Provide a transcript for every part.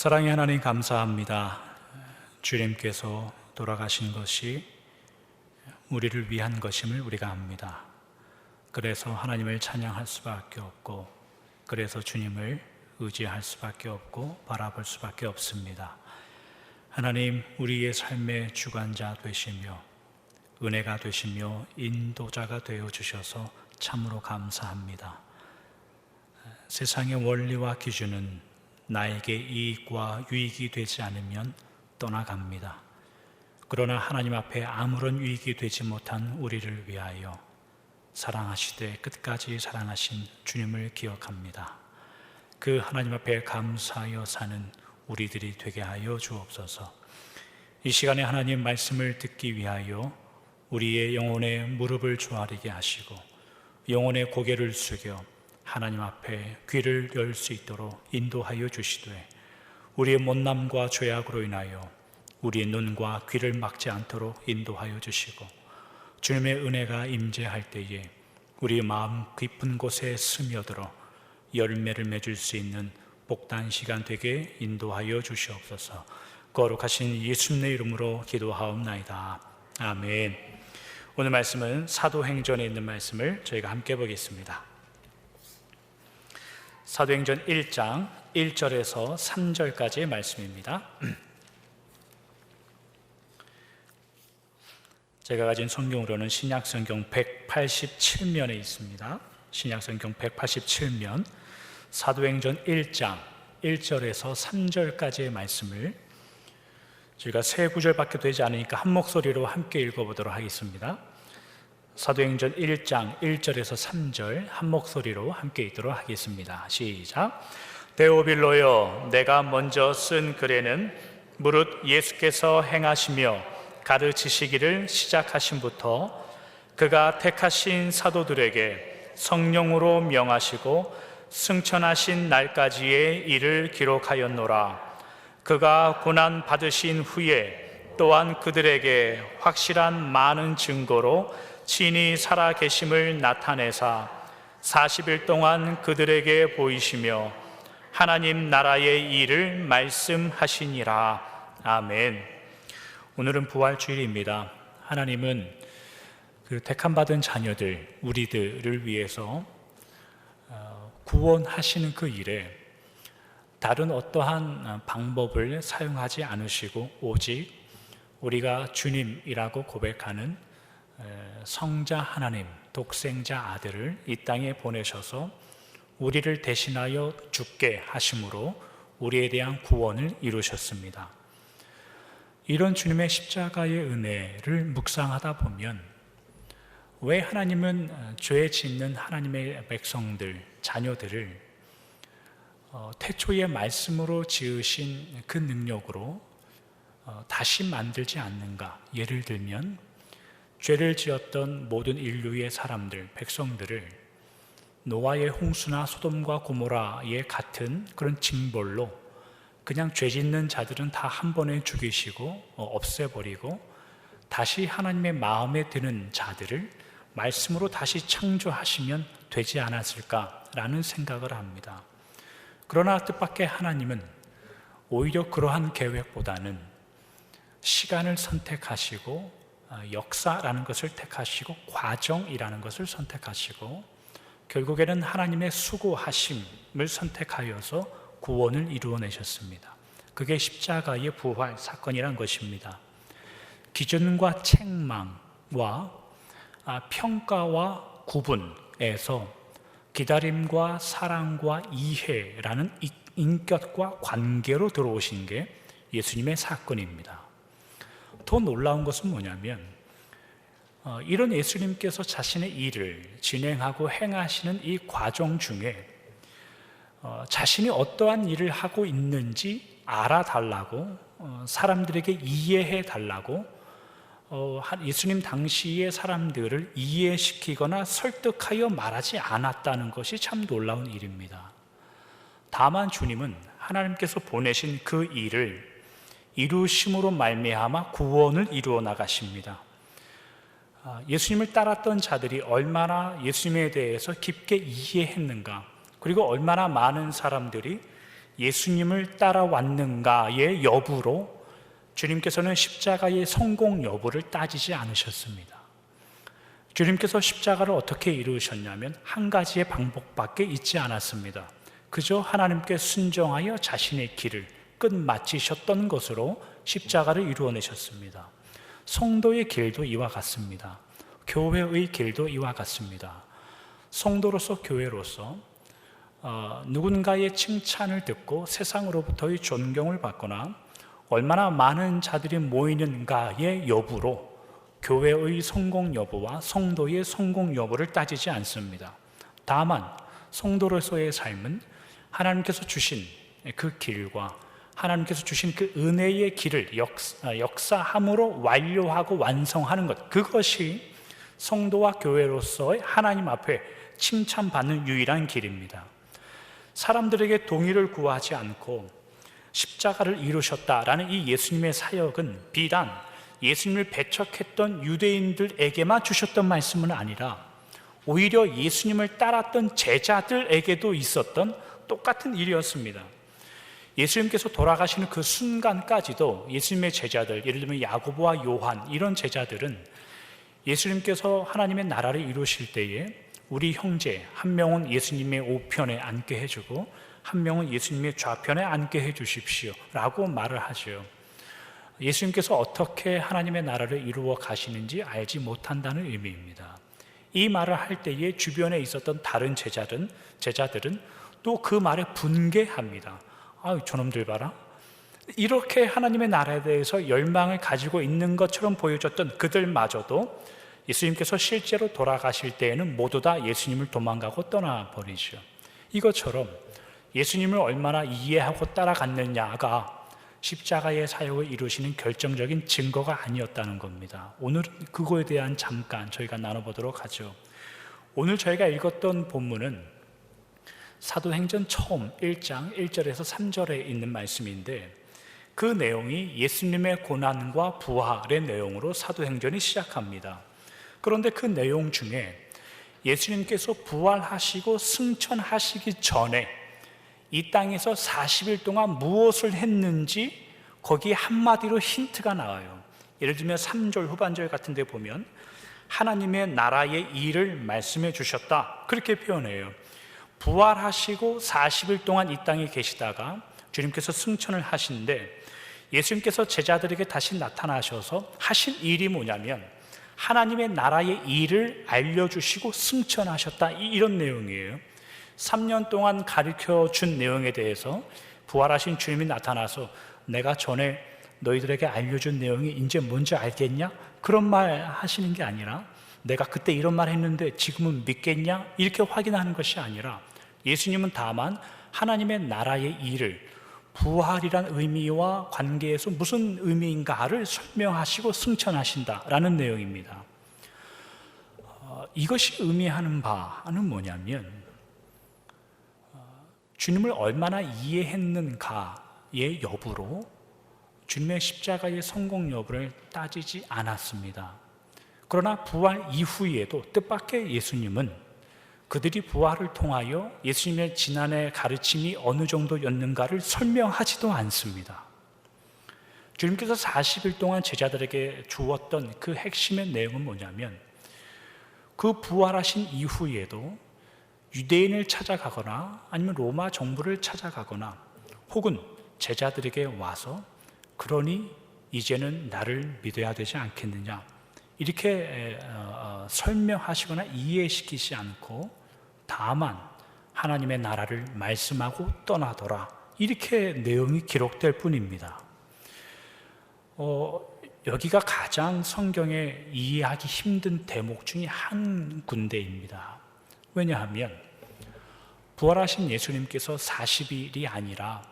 사랑의 하나님 감사합니다. 주님께서 돌아가신 것이 우리를 위한 것임을 우리가 압니다. 그래서 하나님을 찬양할 수밖에 없고, 그래서 주님을 의지할 수밖에 없고 바라볼 수밖에 없습니다. 하나님, 우리의 삶의 주관자 되시며 은혜가 되시며 인도자가 되어 주셔서 참으로 감사합니다. 세상의 원리와 기준은 나에게 이익과 유익이 되지 않으면 떠나갑니다. 그러나 하나님 앞에 아무런 유익이 되지 못한 우리를 위하여 사랑하시되 끝까지 사랑하신 주님을 기억합니다. 그 하나님 앞에 감사하여 사는 우리들이 되게 하여 주옵소서. 이 시간에 하나님 말씀을 듣기 위하여 우리의 영혼의 무릎을 조아리게 하시고 영혼의 고개를 숙여 하나님 앞에 귀를 열 수 있도록 인도하여 주시되, 우리의 못남과 죄악으로 인하여 우리의 눈과 귀를 막지 않도록 인도하여 주시고, 주님의 은혜가 임재할 때에 우리의 마음 깊은 곳에 스며들어 열매를 맺을 수 있는 복단 시간 되게 인도하여 주시옵소서. 거룩하신 예수님의 이름으로 기도하옵나이다. 아멘. 오늘 말씀은 사도행전에 있는 말씀을 저희가 함께 보겠습니다. 사도행전 1장 1절에서 3절까지의 말씀입니다. 제가 가진 성경으로는 신약성경 187면에 있습니다. 신약성경 187면 사도행전 1장 1절에서 3절까지의 말씀을 저희가 세 구절밖에 되지 않으니까 한 목소리로 함께 읽어보도록 하겠습니다. 사도행전 1장 1절에서 3절 한 목소리로 함께 읽도록 하겠습니다. 시작. 데오빌로여, 내가 먼저 쓴 글에는 무릇 예수께서 행하시며 가르치시기를 시작하심부터 그가 택하신 사도들에게 성령으로 명하시고 승천하신 날까지의 일을 기록하였노라. 그가 고난 받으신 후에 또한 그들에게 확실한 많은 증거로 친히 살아 계심을 나타내사 40일 동안 그들에게 보이시며 하나님 나라의 일을 말씀하시니라. 아멘. 오늘은 부활주일입니다. 하나님은 그 택함받은 자녀들, 우리들을 위해서 구원하시는 그 일에 다른 어떠한 방법을 사용하지 않으시고 오직 우리가 주님이라고 고백하는 성자 하나님, 독생자 아들을 이 땅에 보내셔서 우리를 대신하여 죽게 하심으로 우리에 대한 구원을 이루셨습니다. 이런 주님의 십자가의 은혜를 묵상하다 보면 왜 하나님은 죄 짓는 하나님의 백성들, 자녀들을 태초의 말씀으로 지으신 그 능력으로 다시 만들지 않는가? 예를 들면 죄를 지었던 모든 인류의 사람들, 백성들을 노아의 홍수나 소돔과 고모라의 같은 그런 징벌로 그냥 죄 짓는 자들은 다 한 번에 죽이시고 없애버리고 다시 하나님의 마음에 드는 자들을 말씀으로 다시 창조하시면 되지 않았을까라는 생각을 합니다. 그러나 뜻밖의 하나님은 오히려 그러한 계획보다는 시간을 선택하시고 역사라는 것을 택하시고 과정이라는 것을 선택하시고 결국에는 하나님의 수고하심을 선택하여서 구원을 이루어내셨습니다. 그게 십자가의 부활 사건이란 것입니다. 기준과 책망과 평가와 구분에서 기다림과 사랑과 이해라는 인격과 관계로 들어오신 게 예수님의 사건입니다. 더 놀라운 것은 뭐냐면 이런 예수님께서 자신의 일을 진행하고 행하시는 이 과정 중에 자신이 어떠한 일을 하고 있는지 알아달라고 사람들에게 이해해 달라고 예수님 당시의 사람들을 이해시키거나 설득하여 말하지 않았다는 것이 참 놀라운 일입니다. 다만 주님은 하나님께서 보내신 그 일을 이루심으로 말미암아 구원을 이루어 나가십니다. 예수님을 따랐던 자들이 얼마나 예수님에 대해서 깊게 이해했는가, 그리고 얼마나 많은 사람들이 예수님을 따라왔는가의 여부로 주님께서는 십자가의 성공 여부를 따지지 않으셨습니다. 주님께서 십자가를 어떻게 이루셨냐면 한 가지의 방법밖에 있지 않았습니다. 그저 하나님께 순종하여 자신의 길을 끝마치셨던 것으로 십자가를 이루어내셨습니다. 성도의 길도 이와 같습니다. 교회의 길도 이와 같습니다. 성도로서 교회로서 누군가의 칭찬을 듣고 세상으로부터의 존경을 받거나 얼마나 많은 자들이 모이는가의 여부로 교회의 성공 여부와 성도의 성공 여부를 따지지 않습니다. 다만 성도로서의 삶은 하나님께서 주신 그 길과 하나님께서 주신 그 은혜의 길을 역사함으로 완료하고 완성하는 것, 그것이 성도와 교회로서의 하나님 앞에 칭찬받는 유일한 길입니다. 사람들에게 동의를 구하지 않고 십자가를 이루셨다라는 이 예수님의 사역은 비단 예수님을 배척했던 유대인들에게만 주셨던 말씀은 아니라 오히려 예수님을 따랐던 제자들에게도 있었던 똑같은 일이었습니다. 예수님께서 돌아가시는 그 순간까지도 예수님의 제자들, 예를 들면 야고보와 요한 이런 제자들은 예수님께서 하나님의 나라를 이루실 때에 우리 형제 한 명은 예수님의 우편에 앉게 해주고 한 명은 예수님의 좌편에 앉게 해주십시오 라고 말을 하죠. 예수님께서 어떻게 하나님의 나라를 이루어 가시는지 알지 못한다는 의미입니다. 이 말을 할 때에 주변에 있었던 다른 제자들은 또 그 말에 분개합니다. 저놈들 봐라. 이렇게 하나님의 나라에 대해서 열망을 가지고 있는 것처럼 보여줬던 그들마저도 예수님께서 실제로 돌아가실 때에는 모두 다 예수님을 도망가고 떠나버리죠. 이것처럼 예수님을 얼마나 이해하고 따라갔느냐가 십자가의 사역을 이루시는 결정적인 증거가 아니었다는 겁니다. 오늘 그거에 대한 잠깐 저희가 나눠보도록 하죠. 오늘 저희가 읽었던 본문은 사도행전 처음 1장 1절에서 3절에 있는 말씀인데 그 내용이 예수님의 고난과 부활의 내용으로 사도행전이 시작합니다. 그런데 그 내용 중에 예수님께서 부활하시고 승천하시기 전에 이 땅에서 40일 동안 무엇을 했는지 거기에 한마디로 힌트가 나와요. 예를 들면 3절 후반절 같은 데 보면 하나님의 나라의 일을 말씀해 주셨다 그렇게 표현해요. 부활하시고 40일 동안 이 땅에 계시다가 주님께서 승천을 하시는데 예수님께서 제자들에게 다시 나타나셔서 하신 일이 뭐냐면 하나님의 나라의 일을 알려주시고 승천하셨다 이런 내용이에요. 3년 동안 가르쳐준 내용에 대해서 부활하신 주님이 나타나서 내가 전에 너희들에게 알려준 내용이 이제 뭔지 알겠냐? 그런 말 하시는 게 아니라 내가 그때 이런 말 했는데 지금은 믿겠냐? 이렇게 확인하는 것이 아니라 예수님은 다만 하나님의 나라의 일을 부활이란 의미와 관계에서 무슨 의미인가를 설명하시고 승천하신다라는 내용입니다. 이것이 의미하는 바는 뭐냐면 주님을 얼마나 이해했는가의 여부로 주님의 십자가의 성공 여부를 따지지 않았습니다. 그러나 부활 이후에도 뜻밖의 예수님은 그들이 부활을 통하여 예수님의 지난해 가르침이 어느 정도였는가를 설명하지도 않습니다. 주님께서 40일 동안 제자들에게 주었던 그 핵심의 내용은 뭐냐면 그 부활하신 이후에도 유대인을 찾아가거나 아니면 로마 정부를 찾아가거나 혹은 제자들에게 와서 그러니 이제는 나를 믿어야 되지 않겠느냐 이렇게 설명하시거나 이해시키지 않고 다만 하나님의 나라를 말씀하고 떠나더라 이렇게 내용이 기록될 뿐입니다. 여기가 가장 성경에 이해하기 힘든 대목 중에 한 군데입니다. 왜냐하면 부활하신 예수님께서 40일이 아니라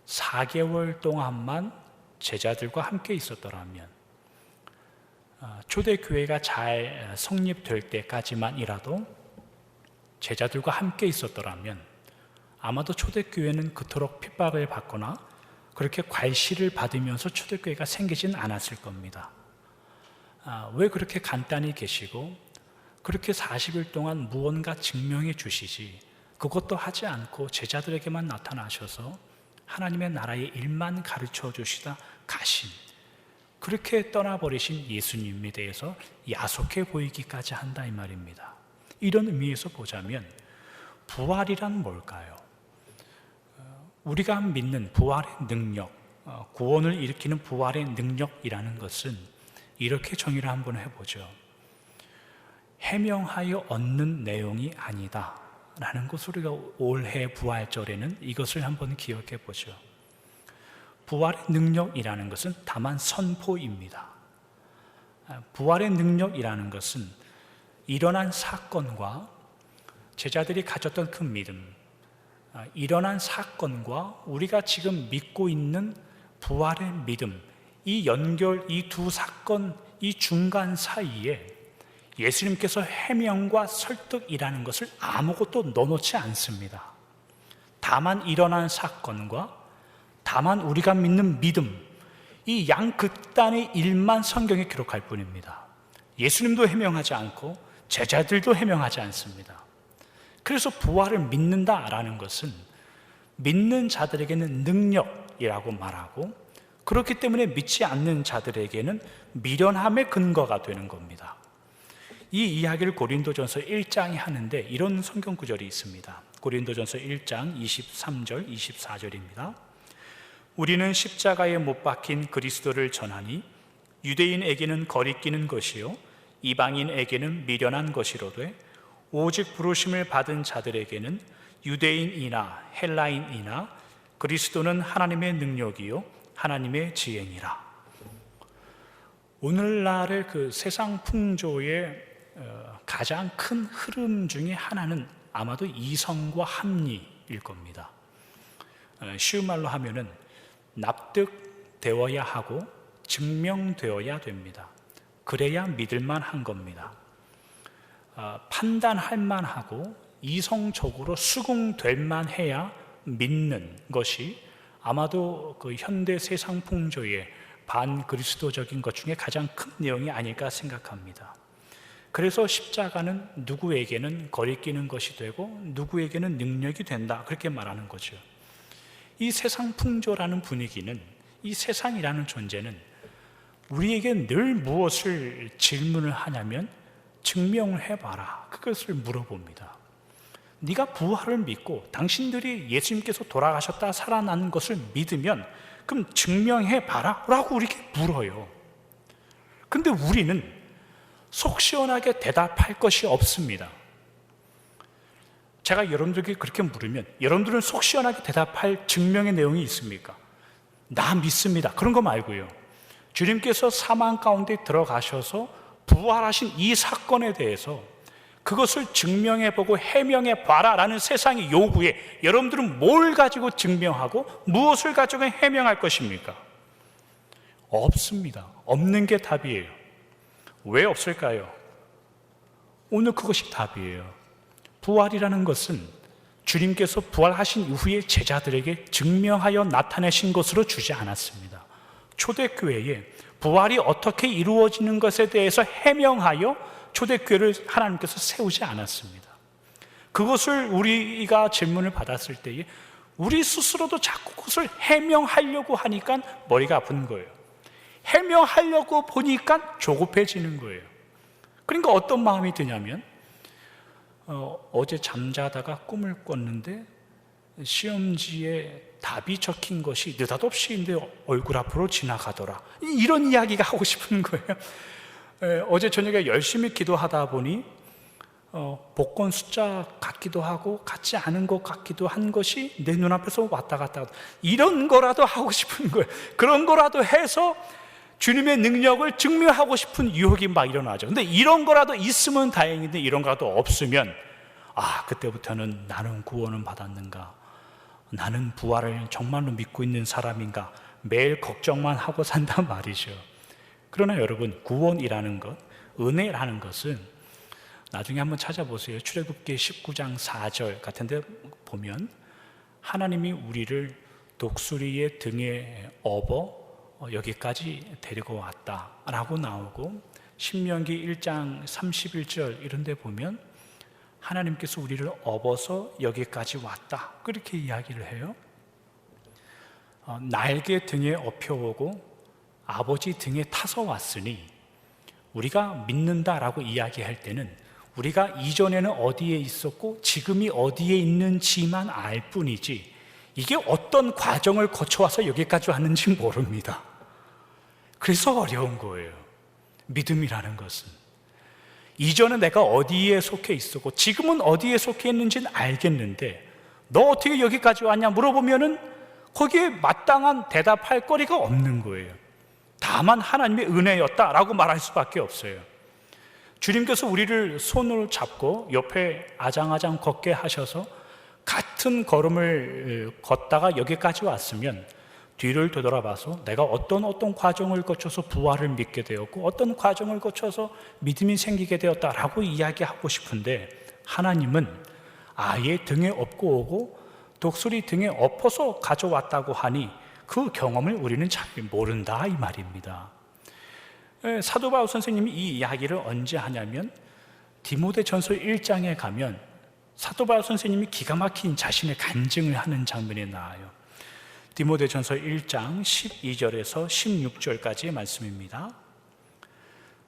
4개월 동안만 제자들과 함께 있었더라면 초대교회가 잘 성립될 때까지만이라도 제자들과 함께 있었더라면 아마도 초대교회는 그토록 핍박을 받거나 그렇게 괄시를 받으면서 초대교회가 생기진 않았을 겁니다. 왜 그렇게 간단히 계시고 그렇게 40일 동안 무언가 증명해 주시지 그것도 하지 않고 제자들에게만 나타나셔서 하나님의 나라의 일만 가르쳐 주시다 가신, 그렇게 떠나버리신 예수님에 대해서 야속해 보이기까지 한다 이 말입니다. 이런 의미에서 보자면 부활이란 뭘까요? 우리가 믿는 부활의 능력, 구원을 일으키는 부활의 능력이라는 것은 이렇게 정의를 한번 해보죠. 해명하여 얻는 내용이 아니다 라는 것을 우리가 올해 부활절에는 이것을 한번 기억해 보죠. 부활의 능력이라는 것은 다만 선포입니다. 부활의 능력이라는 것은 일어난 사건과 제자들이 가졌던 그 믿음, 일어난 사건과 우리가 지금 믿고 있는 부활의 믿음, 이 연결, 이 두 사건, 이 중간 사이에 예수님께서 해명과 설득이라는 것을 아무것도 넣어놓지 않습니다. 다만 일어난 사건과 다만 우리가 믿는 믿음, 이 양극단의 일만 성경에 기록할 뿐입니다. 예수님도 해명하지 않고 제자들도 해명하지 않습니다. 그래서 부활을 믿는다라는 것은 믿는 자들에게는 능력이라고 말하고, 그렇기 때문에 믿지 않는 자들에게는 미련함의 근거가 되는 겁니다. 이 이야기를 고린도전서 1장이 하는데 이런 성경 구절이 있습니다. 고린도전서 1장 23절 24절입니다. 우리는 십자가에 못 박힌 그리스도를 전하니 유대인에게는 거리끼는 것이요 이방인에게는 미련한 것이로되 오직 부르심을 받은 자들에게는 유대인이나 헬라인이나 그리스도는 하나님의 능력이요 하나님의 지혜니라. 오늘날의 그 세상 풍조의 가장 큰 흐름 중에 하나는 아마도 이성과 합리일 겁니다. 쉬운 말로 하면은 납득되어야 하고 증명되어야 됩니다. 그래야 믿을만 한 겁니다. 판단할 만하고 이성적으로 수긍될 만해야 믿는 것이 아마도 그 현대 세상 풍조의 반그리스도적인 것 중에 가장 큰 내용이 아닐까 생각합니다. 그래서 십자가는 누구에게는 거리끼는 것이 되고 누구에게는 능력이 된다, 그렇게 말하는 거죠. 이 세상 풍조라는 분위기는, 이 세상이라는 존재는 우리에게 늘 무엇을 질문을 하냐면 증명을 해봐라, 그것을 물어봅니다. 네가 부활을 믿고 당신들이 예수님께서 돌아가셨다 살아난 것을 믿으면 그럼 증명해봐라 라고 우리에게 물어요. 근데 우리는 속 시원하게 대답할 것이 없습니다. 제가 여러분들에게 그렇게 물으면 여러분들은 속 시원하게 대답할 증명의 내용이 있습니까? 나 믿습니다, 그런 거 말고요. 주님께서 사망 가운데 들어가셔서 부활하신 이 사건에 대해서 그것을 증명해보고 해명해봐라 라는 세상의 요구에 여러분들은 뭘 가지고 증명하고 무엇을 가지고 해명할 것입니까? 없습니다. 없는 게 답이에요. 왜 없을까요? 오늘 그것이 답이에요. 부활이라는 것은 주님께서 부활하신 이후에 제자들에게 증명하여 나타내신 것으로 주지 않았습니다. 초대교회에 부활이 어떻게 이루어지는 것에 대해서 해명하여 초대교회를 하나님께서 세우지 않았습니다. 그것을 우리가 질문을 받았을 때에 우리 스스로도 자꾸 그것을 해명하려고 하니까 머리가 아픈 거예요. 해명하려고 보니까 조급해지는 거예요. 그러니까 어떤 마음이 드냐면 어제 잠자다가 꿈을 꿨는데 시험지에 답이 적힌 것이 느닷없이 내 얼굴 앞으로 지나가더라, 이런 이야기가 하고 싶은 거예요. 어제 저녁에 열심히 기도하다 보니 복권 숫자 같기도 하고 같지 않은 것 같기도 한 것이 내 눈앞에서 왔다 갔다 하다, 이런 거라도 하고 싶은 거예요. 그런 거라도 해서 주님의 능력을 증명하고 싶은 유혹이 막 일어나죠. 근데 이런 거라도 있으면 다행인데 이런 거라도 없으면 그때부터는 나는 구원은 받았는가, 나는 부활을 정말로 믿고 있는 사람인가, 매일 걱정만 하고 산단 말이죠. 그러나 여러분, 구원이라는 것, 은혜라는 것은 나중에 한번 찾아보세요. 출애굽기 19장 4절 같은 데 보면 하나님이 우리를 독수리의 등에 업어 여기까지 데리고 왔다라고 나오고, 신명기 1장 31절 이런 데 보면 하나님께서 우리를 업어서 여기까지 왔다, 그렇게 이야기를 해요. 날개 등에 업혀오고 아버지 등에 타서 왔으니 우리가 믿는다라고 이야기할 때는 우리가 이전에는 어디에 있었고 지금이 어디에 있는지만 알 뿐이지 이게 어떤 과정을 거쳐와서 여기까지 왔는지 모릅니다. 그래서 어려운 거예요. 믿음이라는 것은 이전에 내가 어디에 속해 있었고 지금은 어디에 속해 있는지는 알겠는데 너 어떻게 여기까지 왔냐 물어보면은 거기에 마땅한 대답할 거리가 없는 거예요. 다만 하나님의 은혜였다라고 말할 수밖에 없어요. 주님께서 우리를 손을 잡고 옆에 아장아장 걷게 하셔서 같은 걸음을 걷다가 여기까지 왔으면 뒤를 되돌아봐서 내가 어떤 과정을 거쳐서 부활을 믿게 되었고 어떤 과정을 거쳐서 믿음이 생기게 되었다라고 이야기하고 싶은데 하나님은 아예 등에 업고 오고 독수리 등에 엎어서 가져왔다고 하니 그 경험을 우리는 잘 모른다 이 말입니다. 사도 바울 선생님이 이 이야기를 언제 하냐면 디모데전서 1장에 가면 사도 바울 선생님이 기가 막힌 자신의 간증을 하는 장면이 나와요. 디모데전서 1장 12절에서 16절까지의 말씀입니다.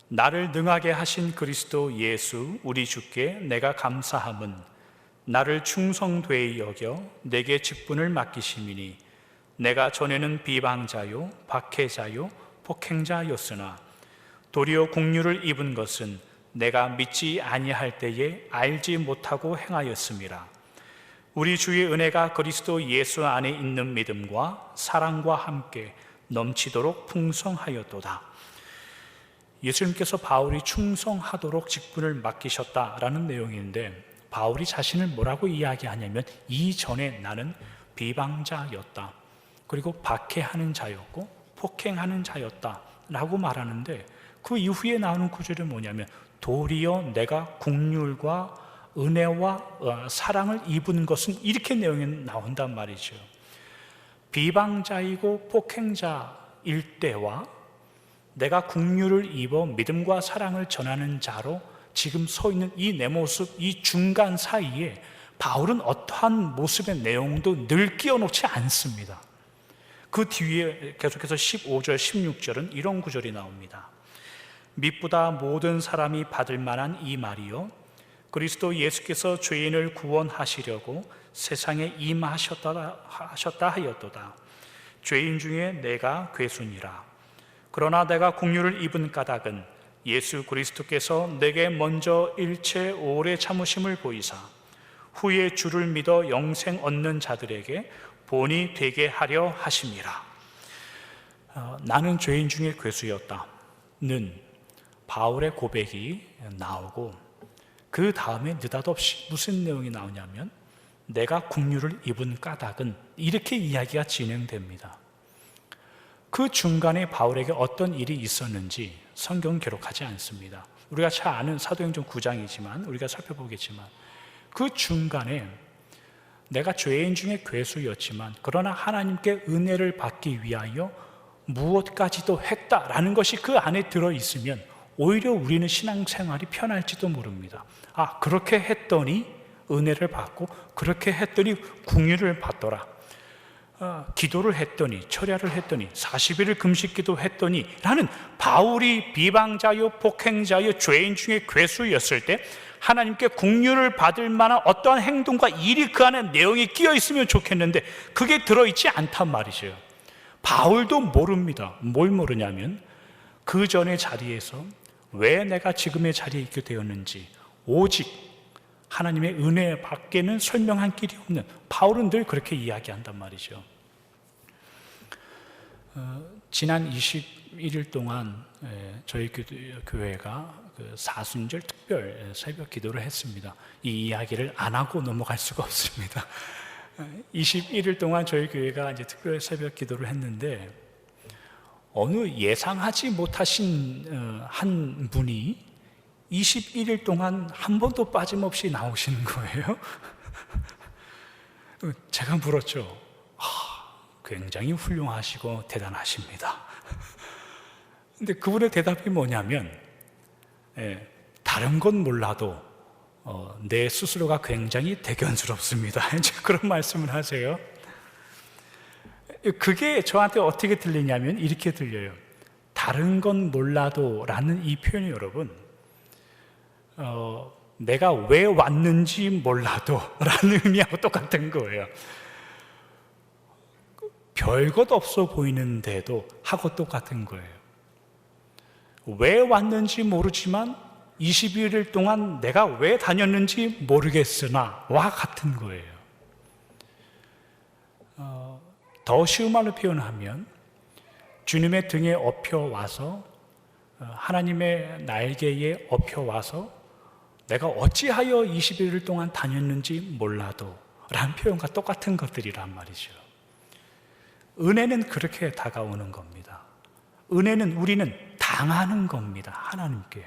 나를 능하게 하신 그리스도 예수 우리 주께 내가 감사함은 나를 충성되이 여겨 내게 직분을 맡기심이니 내가 전에는 비방자요 박해자요 폭행자였으나 도리어 국류를 입은 것은 내가 믿지 아니할 때에 알지 못하고 행하였음이라. 우리 주의 은혜가 그리스도 예수 안에 있는 믿음과 사랑과 함께 넘치도록 풍성하였도다. 예수님께서 바울이 충성하도록 직분을 맡기셨다라는 내용인데 바울이 자신을 뭐라고 이야기하냐면 이전에 나는 비방자였다. 그리고 박해하는 자였고 폭행하는 자였다라고 말하는데 그 이후에 나오는 구절이 뭐냐면 도리어 내가 긍휼과 은혜와 사랑을 입은 것은 이렇게 내용이 나온단 말이죠. 비방자이고 폭행자일 때와 내가 긍휼을 입어 믿음과 사랑을 전하는 자로 지금 서 있는 이 내 모습, 이 중간 사이에 바울은 어떠한 모습의 내용도 늘 끼워놓지 않습니다. 그 뒤에 계속해서 15절, 16절은 이런 구절이 나옵니다. mit보다 모든 사람이 받을 만한 이 말이요 그리스도 예수께서 죄인을 구원하시려고 세상에 임하셨다 하였도다. 죄인 중에 내가 괴순이라. 그러나 내가 긍휼을 입은 까닭은 예수 그리스도께서 내게 먼저 일체 오래 참으심을 보이사 후에 주를 믿어 영생 얻는 자들에게 본이 되게 하려 하심이라. 나는 죄인 중에 괴수였다는 바울의 고백이 나오고 그 다음에 느닷없이 무슨 내용이 나오냐면 내가 긍휼을 입은 까닭은 이렇게 이야기가 진행됩니다. 그 중간에 바울에게 어떤 일이 있었는지 성경은 기록하지 않습니다. 우리가 잘 아는 사도행전 9장이지만 우리가 살펴보겠지만 그 중간에 내가 죄인 중에 괴수였지만 그러나 하나님께 은혜를 받기 위하여 무엇까지도 했다라는 것이 그 안에 들어있으면 오히려 우리는 신앙생활이 편할지도 모릅니다. 그렇게 했더니 은혜를 받고 그렇게 했더니 긍휼을 받더라. 기도를 했더니 철야를 했더니 40일을 금식기도 했더니 라는 바울이 비방자요 폭행자요 죄인 중에 괴수였을 때 하나님께 긍휼을 받을 만한 어떠한 행동과 일이 그 안에 내용이 끼어 있으면 좋겠는데 그게 들어있지 않단 말이죠. 바울도 모릅니다. 뭘 모르냐면 그 전의 자리에서 왜 내가 지금의 자리에 있게 되었는지 오직 하나님의 은혜 밖에는 설명한 길이 없는 바울은 늘 그렇게 이야기한단 말이죠. 지난 21일 동안 저희 교회가 그 사순절 특별 새벽 기도를 했습니다. 이 이야기를 안 하고 넘어갈 수가 없습니다. 21일 동안 저희 교회가 이제 특별 새벽 기도를 했는데 어느 예상하지 못하신 한 분이 21일 동안 한 번도 빠짐없이 나오시는 거예요. 제가 물었죠. 굉장히 훌륭하시고 대단하십니다. 근데 그분의 대답이 뭐냐면 다른 건 몰라도 내 스스로가 굉장히 대견스럽습니다. 그런 말씀을 하세요. 그게 저한테 어떻게 들리냐면 이렇게 들려요. 다른 건 몰라도 라는 이 표현이 여러분, 내가 왜 왔는지 몰라도 라는 의미하고 똑같은 거예요. 별것 없어 보이는데도 하고 똑같은 거예요. 왜 왔는지 모르지만 21일 동안 내가 왜 다녔는지 모르겠으나 와 같은 거예요. 더 쉬운 말로 표현하면 주님의 등에 업혀와서 하나님의 날개에 업혀와서 내가 어찌하여 21일 동안 다녔는지 몰라도 라는 표현과 똑같은 것들이란 말이죠. 은혜는 그렇게 다가오는 겁니다. 은혜는 우리는 당하는 겁니다. 하나님께.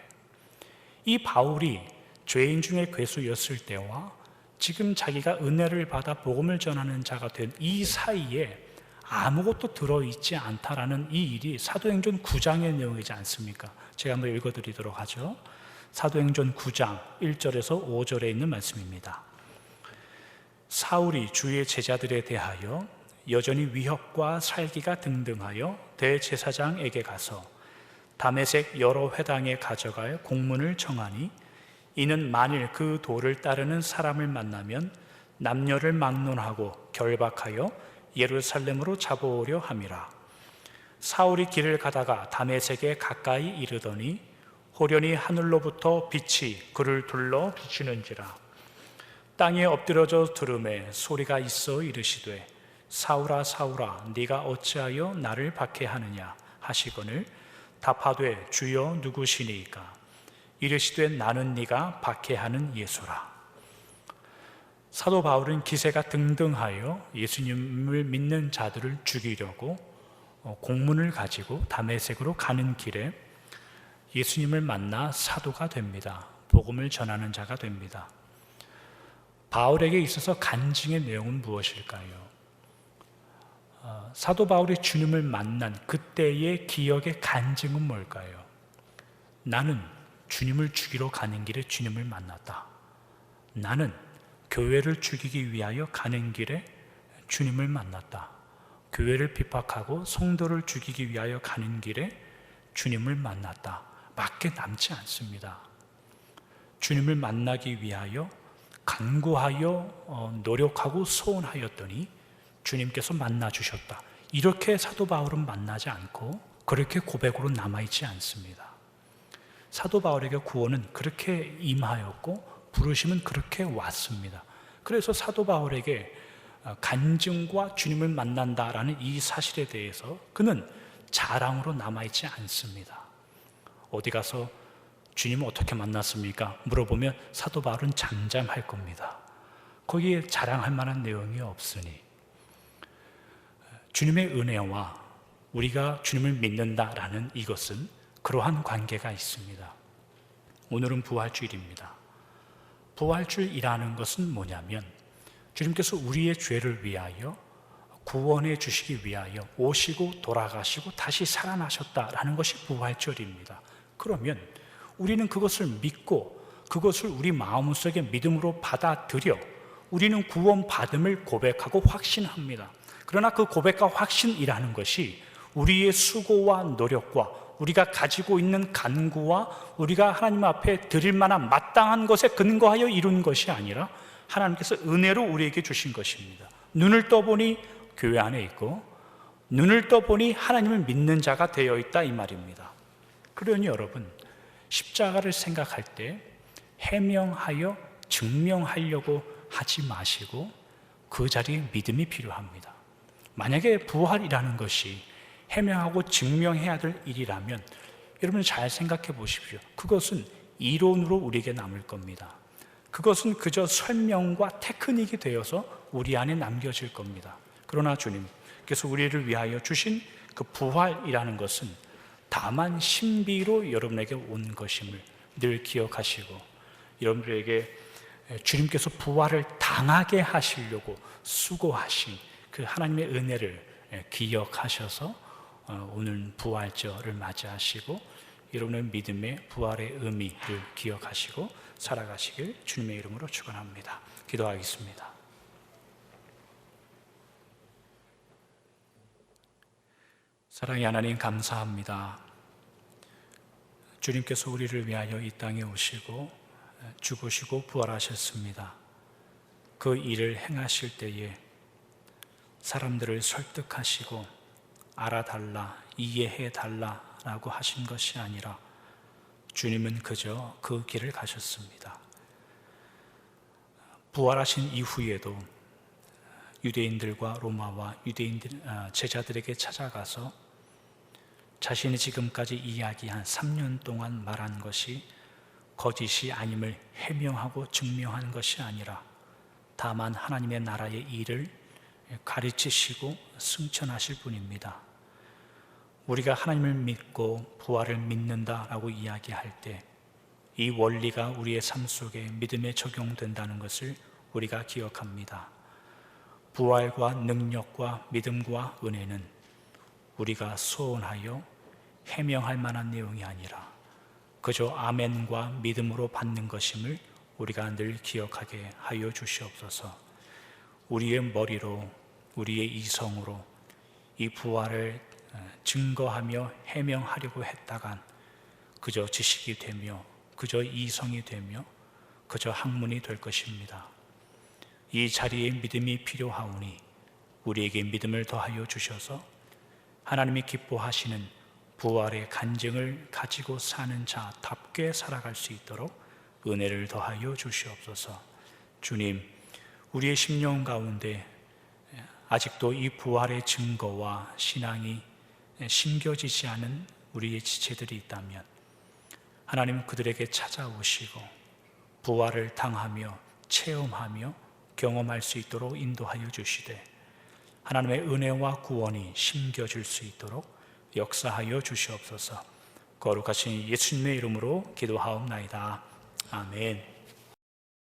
이 바울이 죄인 중에 괴수였을 때와 지금 자기가 은혜를 받아 복음을 전하는 자가 된 이 사이에 아무것도 들어있지 않다라는 이 일이 사도행전 9장의 내용이지 않습니까? 제가 한번 읽어드리도록 하죠. 사도행전 9장 1절에서 5절에 있는 말씀입니다. 사울이 주의 제자들에 대하여 여전히 위협과 살기가 등등하여 대제사장에게 가서 다메섹 여러 회당에 가져갈 공문을 청하니 이는 만일 그 도를 따르는 사람을 만나면 남녀를 막론하고 결박하여 예루살렘으로 잡아오려 함이라. 사울이 길을 가다가 다메섹에 가까이 이르더니 호련히 하늘로부터 빛이 그를 둘러 비추는지라. 땅에 엎드려져 들음에 소리가 있어 이르시되 사울아 사울아 네가 어찌하여 나를 박해하느냐 하시거늘 답하되 주여 누구시니이까 이르시되 나는 네가 박해하는 예수라. 사도 바울은 기세가 등등하여 예수님을 믿는 자들을 죽이려고 공문을 가지고 다메섹으로 가는 길에 예수님을 만나 사도가 됩니다. 복음을 전하는 자가 됩니다. 바울에게 있어서 간증의 내용은 무엇일까요? 사도 바울이 주님을 만난 그때의 기억의 간증은 뭘까요? 나는 주님을 죽이러 가는 길에 주님을 만났다. 나는 교회를 죽이기 위하여 가는 길에 주님을 만났다. 교회를 핍박하고 성도를 죽이기 위하여 가는 길에 주님을 만났다. 밖에 남지 않습니다. 주님을 만나기 위하여 간구하여 노력하고 소원하였더니 주님께서 만나주셨다. 이렇게 사도 바울은 만나지 않고 그렇게 고백으로 남아있지 않습니다. 사도 바울에게 구원은 그렇게 임하였고 부르심은 그렇게 왔습니다. 그래서 사도 바울에게 간증과 주님을 만난다라는 이 사실에 대해서 그는 자랑으로 남아있지 않습니다. 어디 가서 주님을 어떻게 만났습니까? 물어보면 사도 바울은 잠잠할 겁니다. 거기에 자랑할 만한 내용이 없으니 주님의 은혜와 우리가 주님을 믿는다라는 이것은 그러한 관계가 있습니다. 오늘은 부활주일입니다. 부활주일이라는 것은 뭐냐면 주님께서 우리의 죄를 위하여 구원해 주시기 위하여 오시고 돌아가시고 다시 살아나셨다라는 것이 부활절입니다. 그러면 우리는 그것을 믿고 그것을 우리 마음속에 믿음으로 받아들여 우리는 구원받음을 고백하고 확신합니다. 그러나 그 고백과 확신이라는 것이 우리의 수고와 노력과 우리가 가지고 있는 간구와 우리가 하나님 앞에 드릴 만한 마땅한 것에 근거하여 이룬 것이 아니라 하나님께서 은혜로 우리에게 주신 것입니다. 눈을 떠보니 교회 안에 있고 눈을 떠보니 하나님을 믿는 자가 되어 있다 이 말입니다. 그러니 여러분 십자가를 생각할 때 해명하여 증명하려고 하지 마시고 그 자리에 믿음이 필요합니다. 만약에 부활이라는 것이 해명하고 증명해야 될 일이라면 여러분 잘 생각해 보십시오. 그것은 이론으로 우리에게 남을 겁니다. 그것은 그저 설명과 테크닉이 되어서 우리 안에 남겨질 겁니다. 그러나 주님께서 우리를 위하여 주신 그 부활이라는 것은 다만 신비로 여러분에게 온 것임을 늘 기억하시고 여러분들에게 주님께서 부활을 당하게 하시려고 수고하신 그 하나님의 은혜를 기억하셔서 오늘 부활절을 맞이하시고 여러분의 믿음의 부활의 의미를 기억하시고 살아가시길 주님의 이름으로 축원합니다. 기도하겠습니다. 사랑의 하나님 감사합니다. 주님께서 우리를 위하여 이 땅에 오시고 죽으시고 부활하셨습니다. 그 일을 행하실 때에 사람들을 설득하시고 알아달라, 이해해달라라고 하신 것이 아니라 주님은 그저 그 길을 가셨습니다. 부활하신 이후에도 유대인들과 로마와 제자들에게 찾아가서 자신이 지금까지 이야기한 3년 동안 말한 것이 거짓이 아님을 해명하고 증명한 것이 아니라 다만 하나님의 나라의 일을 가르치시고 승천하실 분입니다. 우리가 하나님을 믿고 부활을 믿는다라고 이야기할 때 이 원리가 우리의 삶 속에 믿음에 적용된다는 것을 우리가 기억합니다. 부활과 능력과 믿음과 은혜는 우리가 소원하여 해명할 만한 내용이 아니라 그저 아멘과 믿음으로 받는 것임을 우리가 늘 기억하게 하여 주시옵소서. 우리의 머리로, 우리의 이성으로 이 부활을 증거하며 해명하려고 했다간 그저 지식이 되며 그저 이성이 되며 그저 학문이 될 것입니다. 이 자리에 믿음이 필요하오니 우리에게 믿음을 더하여 주셔서 하나님이 기뻐하시는 부활의 간증을 가지고 사는 자답게 살아갈 수 있도록 은혜를 더하여 주시옵소서. 주님, 우리의 심령 가운데 아직도 이 부활의 증거와 신앙이 심겨지지 않은 우리의 지체들이 있다면 하나님 그들에게 찾아오시고 부활을 당하며 체험하며 경험할 수 있도록 인도하여 주시되 하나님의 은혜와 구원이 심겨질 수 있도록 역사하여 주시옵소서. 거룩하신 예수님의 이름으로 기도하옵나이다. 아멘.